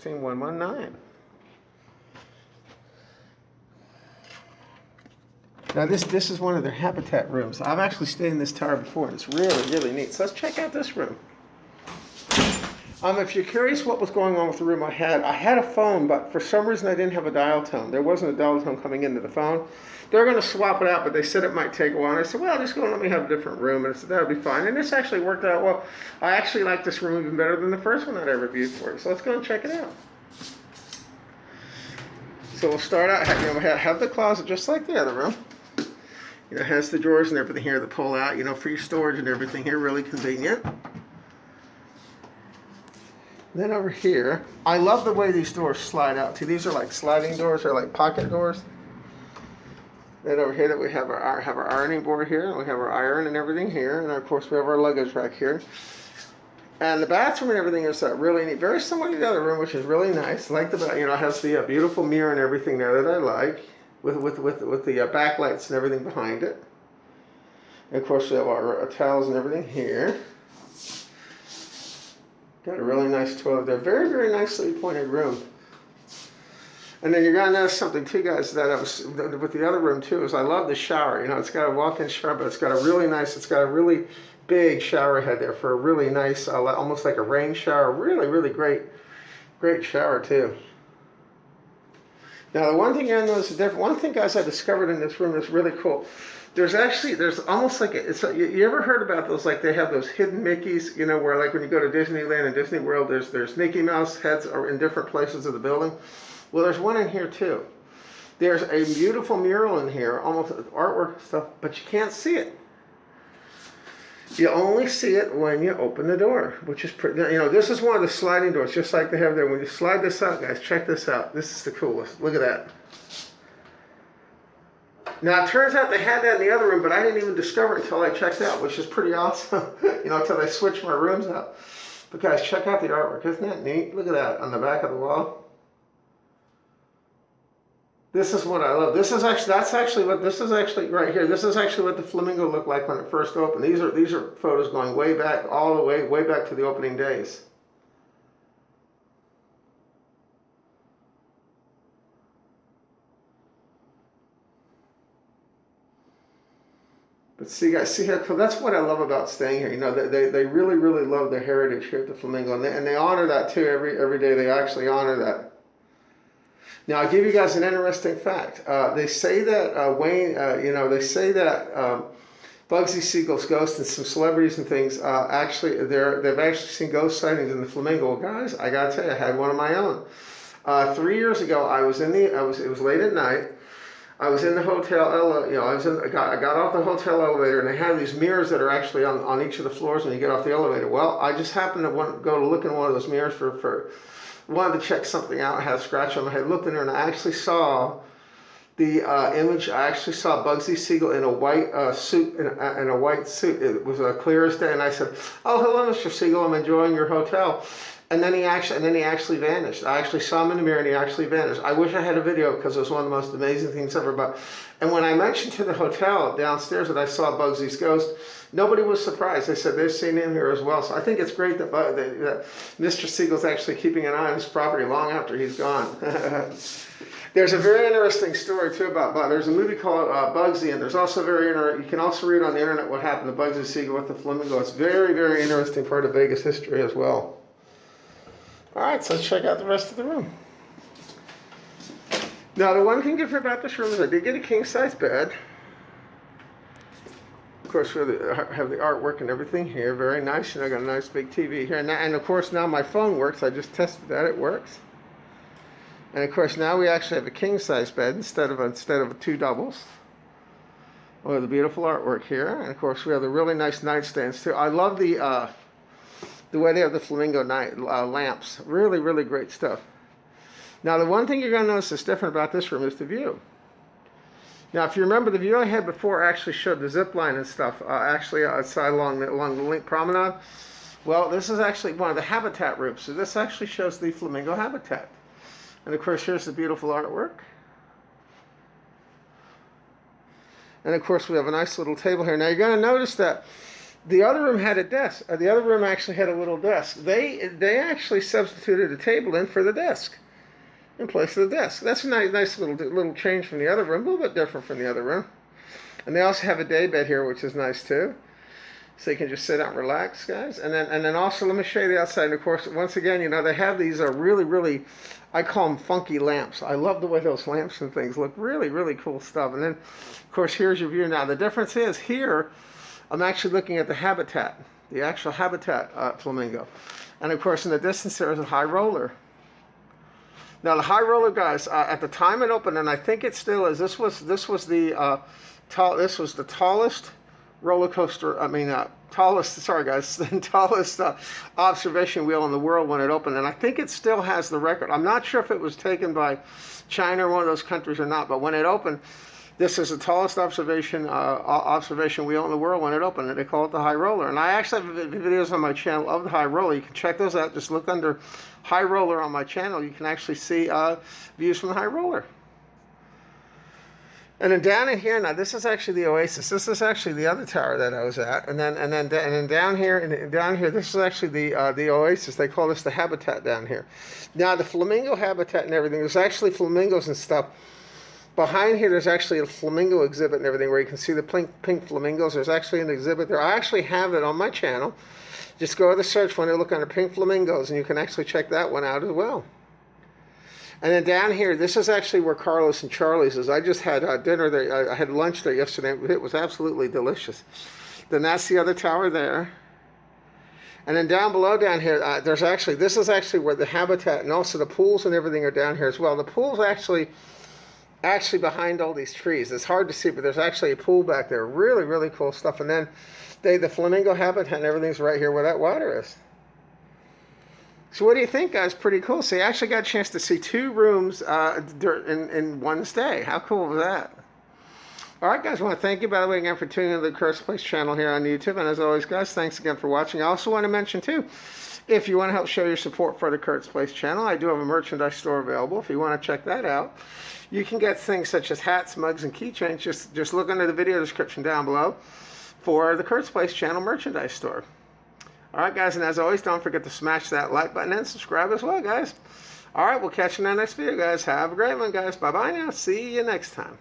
16119. Now this is one of their habitat rooms. I've actually stayed in this tower before, and it's really, really neat. So let's check out this room. If you're curious what was going on with the room I had a phone, but for some reason I didn't have a dial tone. There wasn't a dial tone coming into the phone. They're going to swap it out, but they said it might take a while. And I said, well, just go and let me have a different room. And I said, that'll be fine. And this actually worked out well. I actually like this room even better than the first one that I reviewed for you. So let's go and check it out. So we'll start out, have the closet just like the other room. It has the drawers and everything here that pull out, for your storage and everything here, really convenient. Then over here, I love the way these doors slide out too. These are like sliding doors, or like pocket doors. Then over here that we have our ironing board here, and we have our iron and everything here, and of course we have our luggage rack here. And the bathroom and everything is really neat, very similar to the other room, which is really nice. I like the, it has the beautiful mirror and everything there that I like, with the backlights and everything behind it. And of course we have our towels and everything here. Got a really nice toilet there. Very, very nicely appointed room. And then you're going to notice something too, guys, that I was with the other room too, is I love the shower. It's got a walk-in shower, but it's got a really big shower head there for a really nice, almost like a rain shower. Really, really great shower too. Now the one thing I noticed is different. One thing, guys, I discovered in this room is really cool. There's almost like you ever heard about those, like they have those hidden Mickeys, where like when you go to Disneyland and Disney World, there's Mickey Mouse heads are in different places of the building. Well, there's one in here too. There's a beautiful mural in here, almost artwork stuff, but you can't see it. You only see it when you open the door, which is pretty, this is one of the sliding doors, just like they have there. When you slide this out, guys, check this out. This is the coolest. Look at that. Now, it turns out they had that in the other room, but I didn't even discover it until I checked out, which is pretty awesome, until they switched my rooms out. But guys, check out the artwork. Isn't that neat? Look at that on the back of the wall. This is what I love. This is actually right here. This is actually what the Flamingo looked like when it first opened. These are photos going way back, all the way back to the opening days. But see, guys, see here, that's what I love about staying here. They really, really love their heritage here at the Flamingo, and they honor that too. Every day they actually honor that. Now, I'll give you guys an interesting fact. They say that Bugsy Siegel's ghost and some celebrities and things they've actually seen ghost sightings in the Flamingo. Well, guys, I gotta tell you, I had one of my own. 3 years ago, it was late at night. I was in the hotel, I got off the hotel elevator, and they have these mirrors that are actually on each of the floors when you get off the elevator. Well, I just happened to go to look in one of those mirrors wanted to check something out. I had a scratch on my head, looked in there, and I actually saw the image. I actually saw Bugsy Siegel in a white suit, in a white suit. It was a clear as day, and I said, "Oh, hello, Mr. Siegel. I'm enjoying your hotel." And then he actually vanished. I actually saw him in the mirror, and he actually vanished. I wish I had a video, because it was one of the most amazing things ever. And when I mentioned to the hotel downstairs that I saw Bugsy's ghost, nobody was surprised. They said they've seen him here as well. So I think it's great that Mr. Siegel's actually keeping an eye on his property long after he's gone. There's a very interesting story too about there's a movie called Bugsy, and there's also you can also read on the internet what happened to Bugsy Siegel with the Flamingo. It's very, very interesting part of Vegas history as well. All right, so let's check out the rest of the room. Now, the one thing different about this room is I did get a king-size bed. Of course, we have the artwork and everything here. Very nice. I got a nice big TV here. And of course, now my phone works. I just tested that. It works. And of course, now we actually have a king-size bed instead of two doubles. We have the beautiful artwork here. And of course, we have the really nice nightstands too. I love the way they have the Flamingo night lamps. Really, really great stuff. Now, the one thing you're going to notice that's different about this room is the view. Now, if you remember, the view I had before actually showed the zip line and stuff, actually outside along the Link Promenade. Well, this is actually one of the habitat rooms. So this actually shows the Flamingo habitat. And of course, here's the beautiful artwork. And of course, we have a nice little table here. Now, you're going to notice that The other room had a desk. The other room actually had a little desk. They actually substituted a table in for the desk, in place of the desk. That's a nice little change from the other room. A little bit different from the other room. And they also have a day bed here, which is nice too. So you can just sit out and relax, guys. And then also, let me show you the outside. And of course, once again, you know, they have these really, I call them funky lamps. I love the way those lamps and things look. Really cool stuff. And then, of course, here's your view. Now, the difference is here, I'm actually looking at the habitat, the actual habitat flamingo. And of course, in the distance, there is a high roller. Now, the high roller, guys, at the time it opened, and I think it still is. This was the tallest roller coaster. Tallest observation wheel in the world when it opened, and I think it still has the record. I'm not sure if it was taken by China or one of those countries or not, but when it opened, this is the tallest observation wheel in the world when it opened, and they call it the high roller. And I actually have videos on my channel of the high roller. You can check those out. Just look under high roller on my channel. You can actually see views from the high roller. And then down in here, now this is actually the Oasis. This is actually the other tower that I was at. And then down here, this is actually the Oasis. They call this the habitat down here. Now the flamingo habitat and everything. There's actually flamingos and stuff. Behind here, there's actually a flamingo exhibit and everything where you can see the pink flamingos. There's actually an exhibit there. I actually have it on my channel. Just go to the search when you look under pink flamingos, and you can actually check that one out as well. And then down here, this is actually where Carlos and Charlie's is. I just had dinner there. I had lunch there yesterday. It was absolutely delicious. Then that's the other tower there. And then down below down here, this is actually where the habitat and also the pools and everything are down here as well. The pool's actually behind all these trees. It's hard to see, but there's actually a pool back there. Really cool stuff. And then the flamingo habitat and everything's right here where that water is. So what do you think, guys? Pretty cool. So you actually got a chance to see 2 rooms in one stay. How cool was that? All right, guys, I want to thank you, by the way, again, for tuning into the Kurt's Place channel here on YouTube. And as always, guys, thanks again for watching. I also want to mention, too, if you want to help show your support for the Kurt's Place channel, I do have a merchandise store available. If you want to check that out, you can get things such as hats, mugs, and keychains. Just look under the video description down below for the Kurt's Place channel merchandise store. All right, guys, and as always, don't forget to smash that like button and subscribe as well, guys. All right, we'll catch you in the next video, guys. Have a great one, guys. Bye-bye now. See you next time.